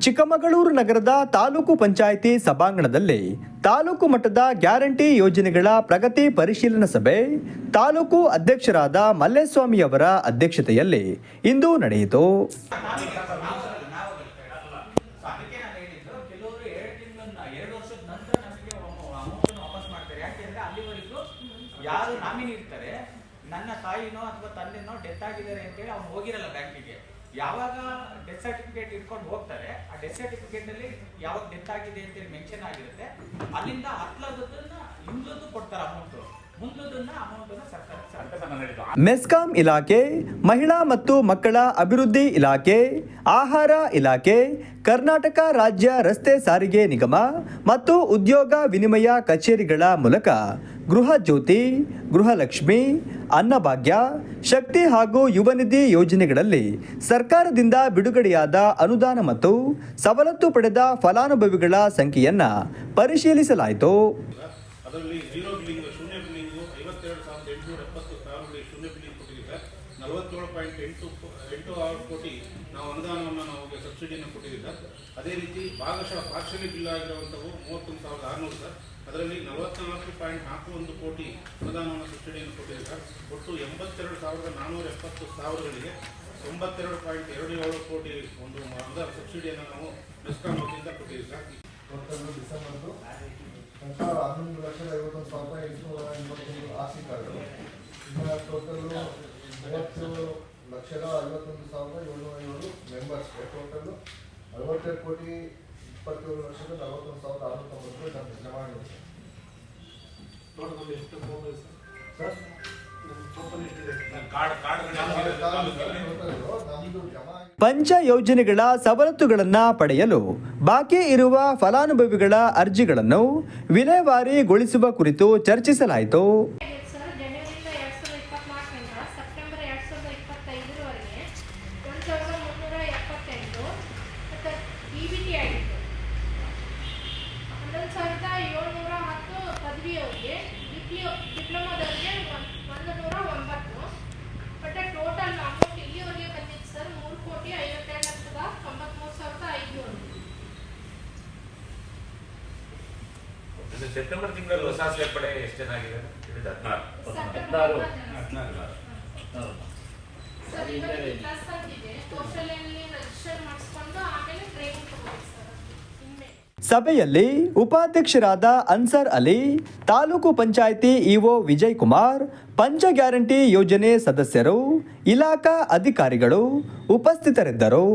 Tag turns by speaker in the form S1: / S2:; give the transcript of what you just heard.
S1: ಚಿಕ್ಕಮಗಳೂರು ನಗರದ ತಾಲೂಕು ಪಂಚಾಯಿತಿ ಸಭಾಂಗಣದಲ್ಲಿ ತಾಲೂಕು ಮಟ್ಟದ ಗ್ಯಾರಂಟಿ ಯೋಜನೆಗಳ ಪ್ರಗತಿ ಪರಿಶೀಲನಾ ಸಭೆ ತಾಲೂಕು ಅಧ್ಯಕ್ಷರಾದ ಮಲ್ಲೇಸ್ವಾಮಿಯವರ ಅಧ್ಯಕ್ಷತೆಯಲ್ಲಿ ಇಂದು ನಡೆಯಿತು.
S2: ಯಾರು ನಾಮಿನಿ ಇರ್ತಾರೆ, ನನ್ನ ತಾಯಿನೋ ಅಥವಾ ತಂದೆನೋ ಡೆತ್ ಆಗಿದ್ದಾರೆ ಅಂತೇಳಿ ಅವ್ನು ಹೋಗಿರಲ್ಲ ಬ್ಯಾಂಕಿಗೆ. ಯಾವಾಗ ಡೆತ್ ಸರ್ಟಿಫಿಕೇಟ್ ಇಟ್ಕೊಂಡು ಹೋಗ್ತಾರೆ, ಆ ಡೆತ್ ಸರ್ಟಿಫಿಕೇಟ್ ಅಲ್ಲಿ ಯಾವಾಗ ಡೆತ್ ಆಗಿದೆ ಅಂತೇಳಿ ಮೆನ್ಷನ್ ಆಗಿರುತ್ತೆ. ಅಲ್ಲಿಂದ ಹತ್ತಲದನ್ನ ಹಿಂದೂ ಕೊಡ್ತಾರೆ ಅಮೌಂಟ್, ಮುಂದದನ್ನ ಅಮೌಂಟನ್ನು ಸರ್ಕಾರ.
S1: ಮೆಸ್ಕಾಂ ಇಲಾಖೆ, ಮಹಿಳಾ ಮತ್ತು ಮಕ್ಕಳ ಅಭಿವೃದ್ಧಿ ಇಲಾಖೆ, ಆಹಾರ ಇಲಾಖೆ, ಕರ್ನಾಟಕ ರಾಜ್ಯ ರಸ್ತೆ ಸಾರಿಗೆ ನಿಗಮ ಮತ್ತು ಉದ್ಯೋಗ ವಿನಿಮಯ ಕಚೇರಿಗಳ ಮೂಲಕ ಗೃಹ ಜ್ಯೋತಿ, ಗೃಹಲಕ್ಷ್ಮಿ, ಅನ್ನಭಾಗ್ಯ, ಶಕ್ತಿ ಹಾಗೂ ಯುವ ನಿಧಿ ಯೋಜನೆಗಳಲ್ಲಿ ಸರ್ಕಾರದಿಂದ ಬಿಡುಗಡೆಯಾದ ಅನುದಾನ ಮತ್ತು ಸವಲತ್ತು ಪಡೆದ ಫಲಾನುಭವಿಗಳ ಸಂಖ್ಯೆಯನ್ನು ಪರಿಶೀಲಿಸಲಾಯಿತು.
S3: ಅದರಲ್ಲಿ ಜೀರೋ ಬಿಲ್ಲಿಂಗ್, ಶೂನ್ಯ ಬಿಲ್ಲಿಂಗು 52,870 ಸಾವಿರಗಳಲ್ಲಿ ಶೂನ್ಯ ಬಿಲ್ಲಿಂಗ್ ಕೊಟ್ಟಿದ್ದಾರೆ. 47.86 ಕೋಟಿ ನಾವು ಅನುದಾನವನ್ನು ನಾವು ಸಬ್ಸಿಡಿಯನ್ನು ಕೊಟ್ಟಿದ್ದಾರೆ. ಅದೇ ರೀತಿ ಭಾಗಶಃ ಪಾರ್ಷಲಿ ಬಿಲ್ ಆಗಿರುವಂಥವು 31,600 ಸರ್. ಅದರಲ್ಲಿ 44.41 ಕೋಟಿ ಅನುದಾನವನ್ನು ಸಬ್ಸಿಡಿಯನ್ನು ಕೊಟ್ಟಿದ್ದಾರೆ. ಒಟ್ಟು 82,470 ಸಾವಿರಗಳಿಗೆ 92.27 ಕೋಟಿ ಒಂದು ಅನುದಾನ ಸಬ್ಸಿಡಿಯನ್ನು ನಾವು ಮೆಸ್ಕಾಂ ವತಿಯಿಂದ ಕೊಟ್ಟಿದ್ದೀವಿ ಸರ್.
S4: ಡಿಸೆಂಬರ್ದು 11,51,881 ಆರ್ಸಿ ಕಾರ್ಡ್ಗಳು, ಇನ್ನು ಟೋಟಲ್ಲು 30,51,707 ಮೆಂಬರ್ಸ್ಗೆ ಟೋಟಲ್ಲು 62,27,41,690 ಜಮಾ ಆಗಿದೆ ಸರ್.
S1: ಪಂಚ ಯೋಜನೆಗಳ ಸವಲತ್ತುಗಳನ್ನು ಪಡೆಯಲು ಬಾಕಿ ಇರುವ ಫಲಾನುಭವಿಗಳ ಅರ್ಜಿಗಳನ್ನು ವಿಲೇವಾರಿಗೊಳಿಸುವ ಕುರಿತು ಚರ್ಚಿಸಲಾಯಿತು.
S5: ಸೆಪ್ಟೆಂಬರ್ ತಿಂಗಳಲ್ಲಿ ಹೊಸ ಸೇರ್ಪಡೆ ಎಷ್ಟು ಜನ ಆಗಿದೆ? 16.
S1: ಸಭೆಯಲ್ಲಿ ಉಪಾಧ್ಯಕ್ಷರಾದ ಅನ್ಸರ್ ಅಲಿ, ತಾಲೂಕು ಪಂಚಾಯಿತಿ ಇಒ ವಿಜಯ್ ಕುಮಾರ್, ಪಂಚ ಗ್ಯಾರಂಟಿ ಯೋಜನೆ ಸದಸ್ಯರು, ಇಲಾಖಾ ಅಧಿಕಾರಿಗಳು ಉಪಸ್ಥಿತರಿದ್ದರು.